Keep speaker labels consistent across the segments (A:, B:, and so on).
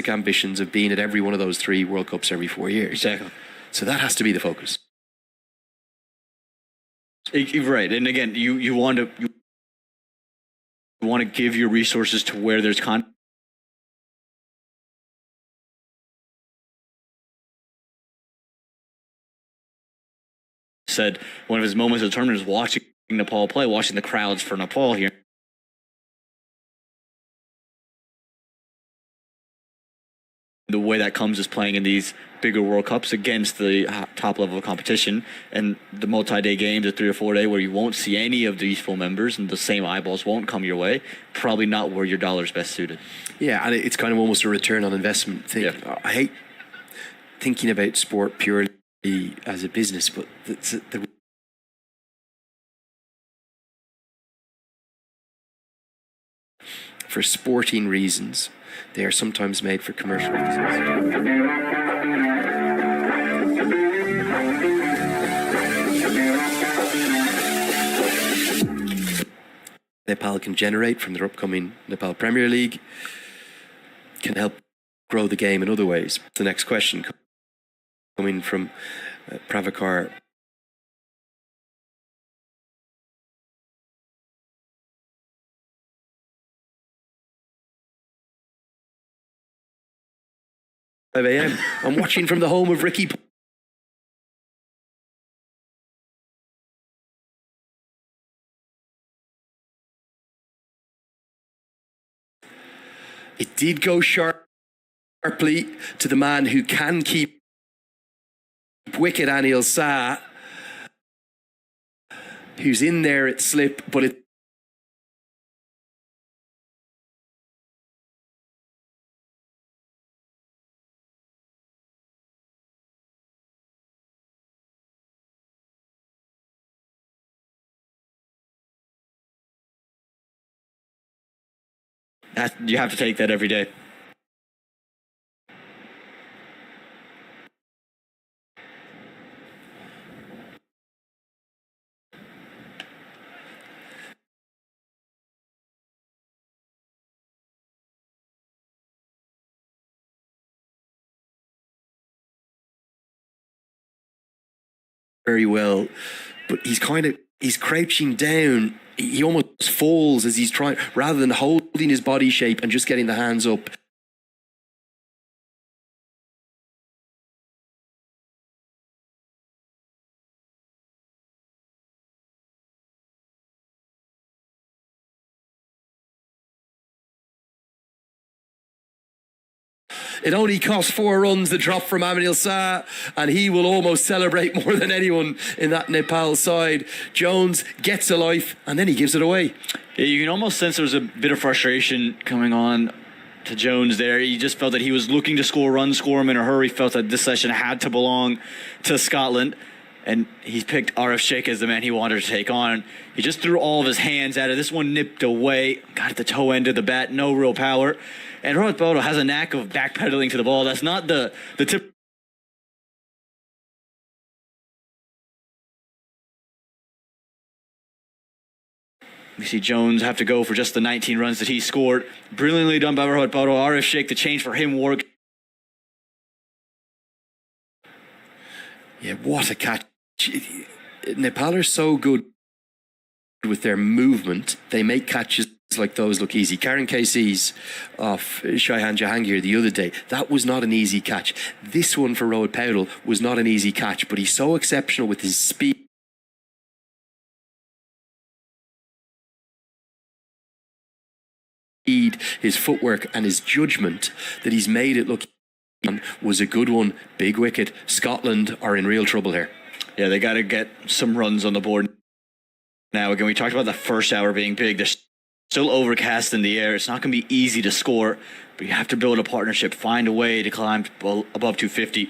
A: ambitions of being at every one of those 3 World Cups every 4 years.
B: Exactly.
A: So that has to be the focus.
B: Right, and again, you want to give your resources to where there's said one of his moments of the tournament is watching Nepal play, watching the crowds for Nepal here. The way that comes is playing in these bigger World Cups against the top level of competition, and the multi-day games, the 3 or 4 day where you won't see any of these full members and the same eyeballs won't come your way, probably not where your dollar's best suited.
A: Yeah, and it's kind of almost a return on investment thing. Yeah. I hate thinking about sport purely as a business, but for sporting reasons, they are sometimes made for commercial reasons. Nepal can generate from their upcoming Nepal Premier League, can help grow the game in other ways. The next question coming from Pravakar. A.m. I'm watching from the home of Ricky. It did go sharply to the man who can keep wicket, Anil Shah, who's in there at slip, but it
B: You have to take that every day.
A: very well, but he's crouching down. He almost falls as he's trying, rather than holding his body shape and just getting the hands up. It only cost 4 runs, the drop from Anil Shah, and he will almost celebrate more than anyone in that Nepal side. Jones gets a life, and then he gives it away.
B: Yeah, you can almost sense there was a bit of frustration coming on to Jones there. He just felt that he was looking to score him in a hurry, felt that this session had to belong to Scotland. And he's picked Arif Sheikh as the man he wanted to take on. He just threw all of his hands at it. This one nipped away, got at the toe end of the bat, no real power. And Rohit Bodo has a knack of backpedaling to the ball. That's not the tip. We see Jones have to go for just the 19 runs that he scored. Brilliantly done by Rohit Bodo. Arif Sheikh, the change for him worked.
A: Yeah, what a catch. Nepal are so good with their movement. They make catches like those look easy. Karen Casey's off Shaihan Jahangir the other day, that was not an easy catch. This one for Rohit Paudel was not an easy catch, but he's so exceptional with his speed, his footwork and his judgment, that he's made it look was a good one. Big wicket. Scotland are in real trouble here.
B: Yeah, they got to get some runs on the board. Now, again, we talked about the first hour being big. There's still overcast in the air. It's not going to be easy to score, but you have to build a partnership, find a way to climb above 250.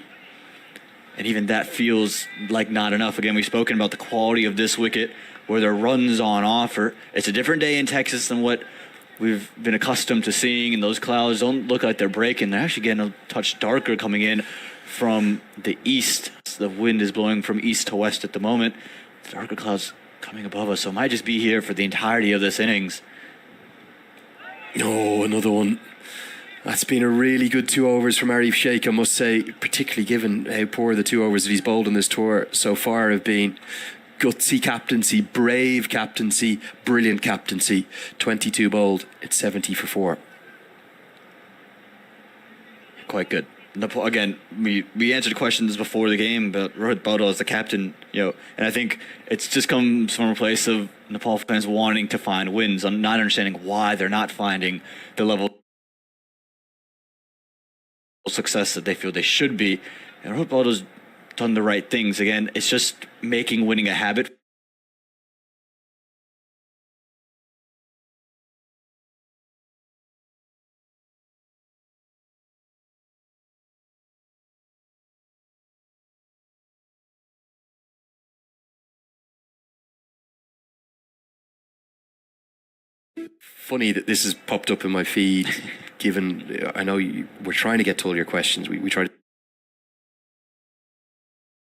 B: And even that feels like not enough. Again, we've spoken about the quality of this wicket, where there are runs on offer. It's a different day in Texas than what we've been accustomed to seeing, and those clouds don't look like they're breaking. They're actually getting a touch darker coming in from the east. The wind is blowing from east to west at the moment. Darker clouds coming above us, so it might just be here for the entirety of this innings.
A: Oh, another one. That's been a really good 2 overs from Arif Sheikh, I must say, particularly given how poor the 2 overs that he's bowled on this tour so far have been. Gutsy captaincy, brave captaincy, brilliant captaincy. 22 bowled, it's 70 for 4.
B: Quite good. Again, we answered questions before the game about Rohit Bautal as the captain, and I think it's just comes from a place of Nepal fans wanting to find wins, and not understanding why they're not finding the level of success that they feel they should be. And Rohit Bautal's done the right things. Again, it's just making winning a habit.
A: Funny that this has popped up in my feed, given I know we're trying to get to all your questions. We try to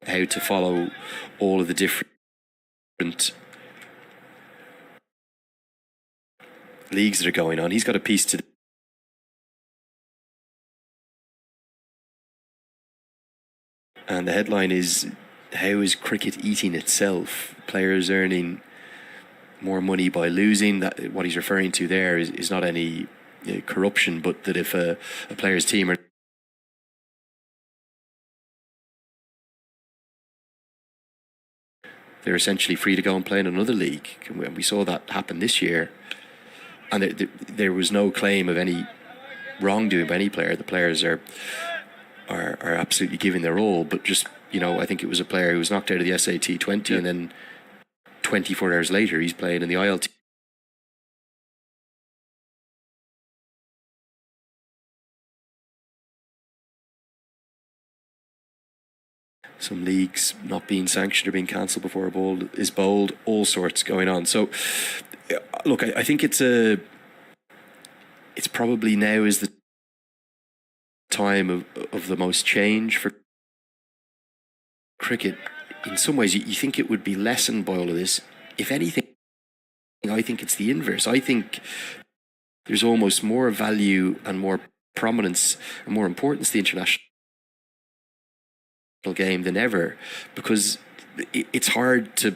A: how to follow all of the different leagues that are going on. He's got a piece to and the headline is, how is cricket eating itself? Players earning more money by losing. That what he's referring to there is not any corruption, but that if a player's team are they're essentially free to go and play in another league. And we saw that happen this year, and there was no claim of any wrongdoing by any player. The players are absolutely giving their all, but just I think it was a player who was knocked out of the SAT 20, and then 24 hours later he's playing in the ILT. Some leagues not being sanctioned or being cancelled before a ball is bowled, all sorts going on. So look, I think it's probably now is the time of the most change for cricket. In some ways, you think it would be lessened by all of this. If anything, I think it's the inverse. I think there's almost more value and more prominence and more importance to the international game than ever, because it's hard to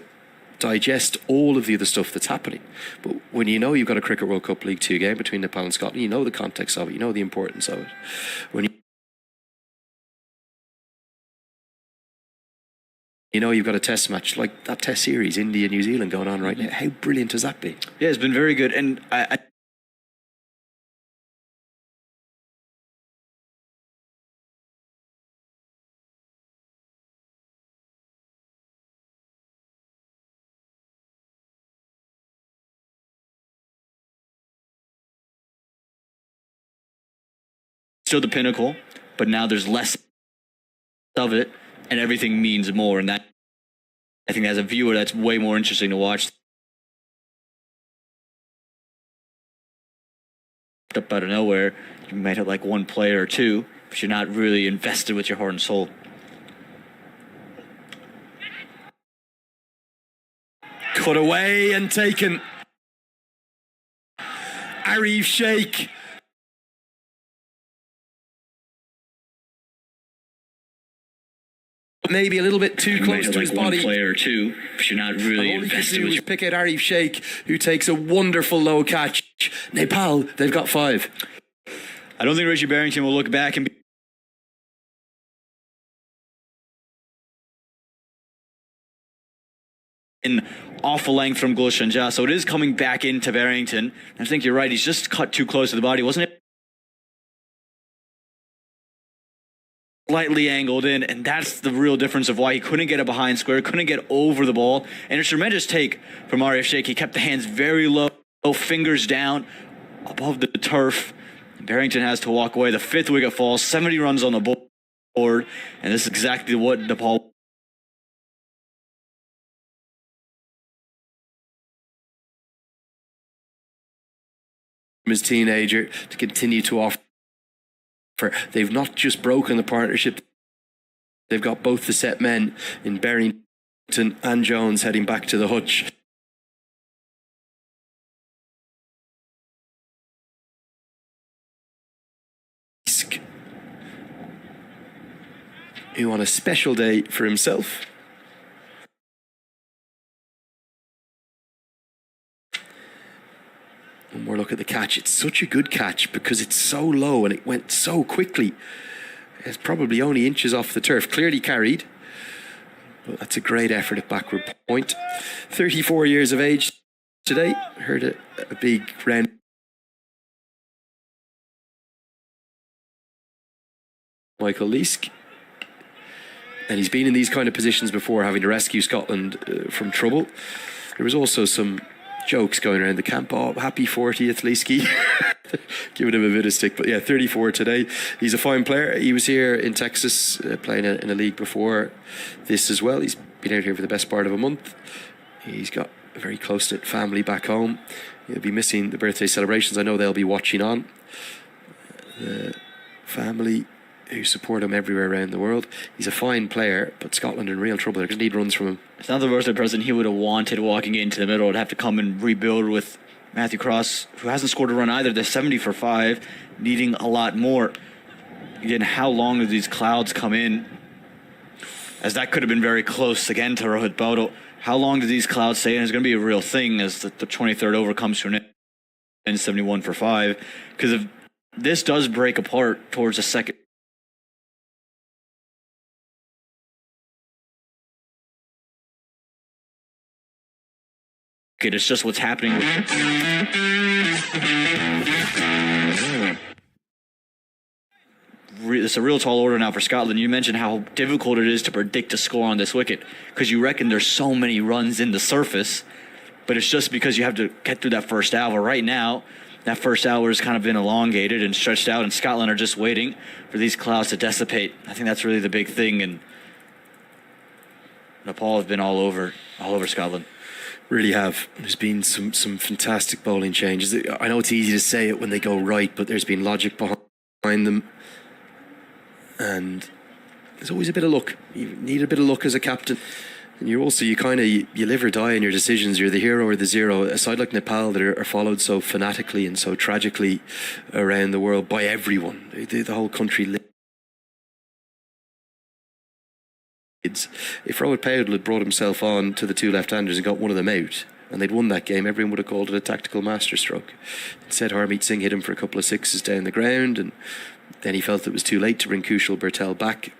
A: digest all of the other stuff that's happening. But when you've got a Cricket World Cup League 2 game between Nepal and Scotland, you know the context of it, you know the importance of it. When you've got a test match like that test series, India, New Zealand going on right now. How brilliant has that been?
B: Yeah, it's been very good. And I still the pinnacle, but now there's less of it, and everything means more. And that, I think, as a viewer, that's way more interesting to watch. Up out of nowhere, you might have like one player or two, but you're not really invested with your heart and soul.
A: Cut away and taken. Arif Sheikh. Maybe a little bit too close to his body.
B: One player or two, but you're not really
A: invested. All he
B: invested
A: can do
B: with
A: is pick out Arif Sheikh, who takes a wonderful low catch. Nepal, they've got 5.
B: I don't think Richie Barrington will look back and be in awful length from Gulshan Jah, so it is coming back into Barrington. I think you're right, he's just cut too close to the body, wasn't it? Slightly angled in, and that's the real difference of why he couldn't get it behind square, couldn't get over the ball. And a tremendous take from Arif Sheikh. He kept the hands very low, fingers down above the turf. Barrington has to walk away. The 5th wicket falls, 70 runs on the board, and this is exactly what Nepal
A: his teenager to continue to offer. They've not just broken the partnership, they've got both the set men in Barrington and Jones heading back to the hutch. who on a special day for himself one more look at the catch. It's such a good catch because it's so low and it went so quickly. It's probably only inches off the turf. Clearly carried, but that's a great effort at backward point. 34 years of age today. Heard a big round. Michael Leask. And he's been in these kind of positions before, having to rescue Scotland from trouble. There was also some jokes going around the camp. Oh, happy 40th, Leesky. Giving him a bit of stick. But yeah, 34 today. He's a fine player. He was here in Texas playing in a league before this as well. He's been out here for the best part of a month. He's got a very close-knit family back home. He'll be missing the birthday celebrations. I know they'll be watching on. The family who support him everywhere around the world. He's a fine player, but Scotland in real trouble. They're going to need runs from him.
B: It's not the birthday present he would have wanted walking into the middle. Would have to come and rebuild with Matthew Cross, who hasn't scored a run either. They're 70 for 5, needing a lot more. Again, how long do these clouds come in? As that could have been very close again to Rohit Bodo. How long do these clouds stay? And it's going to be a real thing as the 23rd over comes to an end, 71 for 5. Because if this does break apart towards the second, it's just what's happening. It's a real tall order now for Scotland. You mentioned how difficult it is to predict a score on this wicket because you reckon there's so many runs in the surface, but it's just because you have to get through that first hour. Right now, that first hour has kind of been elongated and stretched out, and Scotland are just waiting for these clouds to dissipate. I think that's really the big thing, and Nepal have been all over Scotland.
A: Really have. There's been some fantastic bowling changes. I know it's easy to say it when they go right, but there's been logic behind them. And there's always a bit of luck. You need a bit of luck as a captain. And you live or die in your decisions. You're the hero or the zero. A side like Nepal that are followed so fanatically and so tragically around the world by everyone. The whole country lives. If Rohit Powell had brought himself on to the two left-handers and got one of them out, and they'd won that game, everyone would have called it a tactical masterstroke. Instead, Harmeet Singh hit him for a couple of sixes down the ground, and then he felt it was too late to bring Kushal Bertel back.